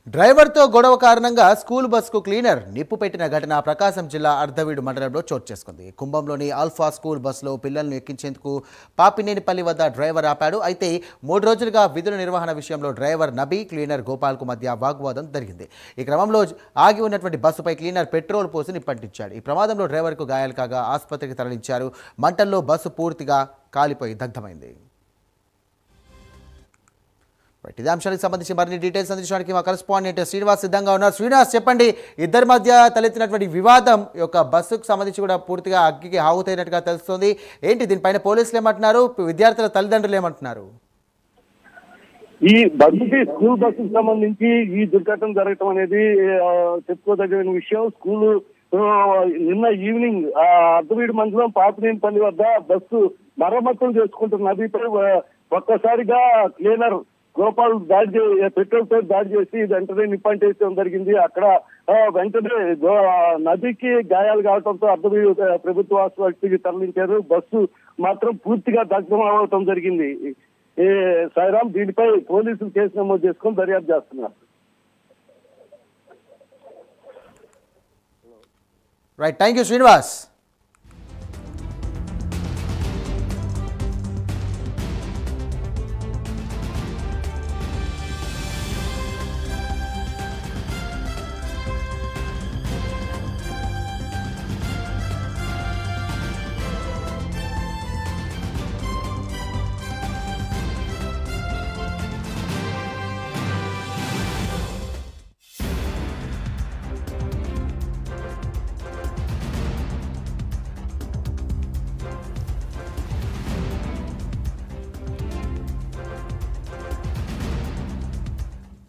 డ్రైవర్తో గొడవ కారణంగా స్కూల్ బస్కు క్లీనర్ నిప్పు పెట్టిన ఘటన ప్రకాశం జిల్లా అర్ధవీడు మండలంలో చోటు చేసుకుంది. కుంభంలోని ఆల్ఫా స్కూల్ బస్సులో పిల్లలను ఎక్కించేందుకు పాపినేనిపల్లి వద్ద డ్రైవర్ ఆపాడు. అయితే 3 రోజులుగా విధుల నిర్వహణ విషయంలో డ్రైవర్ నబీ, క్లీనర్ గోపాల్కు మధ్య వాగ్వాదం జరిగింది. ఈ క్రమంలో ఆగి ఉన్నటువంటి బస్సుపై క్లీనర్ పెట్రోల్ పోసి నిప్పంటించాడు. ఈ ప్రమాదంలో డ్రైవర్కు గాయాలు కాగా ఆసుపత్రికి తరలించారు. మంటల్లో బస్సు పూర్తిగా కాలిపోయి దగ్ధమైంది. ఇదే అంశానికి సంబంధించి మరిన్ని డీటెయిల్స్ అందించడానికి మా కరెస్పాండెంట్ శ్రీనివాస్ సిద్ధంగా ఉన్నారు. శ్రీనివాస్, చెప్పండి, ఇద్దరి మధ్య తలెత్తినటువంటి వివాదం యొక్క బస్సుకు సంబంధించి కూడా పూర్తిగా అగ్గికి ఆహుతైనట్టుగా తెలుస్తుంది. ఏంటి దీనిపైన పోలీసులు ఏమంటున్నారు, విద్యార్థుల తల్లిదండ్రులు ఏమంటున్నారు? ఈ స్కూల్ బస్సుకు సంబంధించి ఈ దుర్ఘటన జరగటం అనేది చెప్పుకోదగిన విషయం. స్కూలు నిన్న ఈవినింగ్ అర్ధవీడు మండలం పాపినేనిపల్లి వద్ద బస్సు మరమ్మతులు చేసుకుంటున్న నదిపై ఒక్కసారిగా క్లీనర్ గోపాల్ పెట్రోల్ తో దాడి చేసి వెంటనే నిప్పంటేయడం జరిగింది. అక్కడ వెంటనే నదికి గాయాలు కావడంతో అర్ధవీడు ప్రభుత్వ ఆసుపత్రికి తరలించారు. బస్సు మాత్రం పూర్తిగా దగ్ధం అవడం జరిగింది. సాయిరామ్, దీనిపై పోలీసులు కేసు నమోదు చేసుకొని దర్యాప్తు చేస్తున్నారు. Right, thank you Srinivas.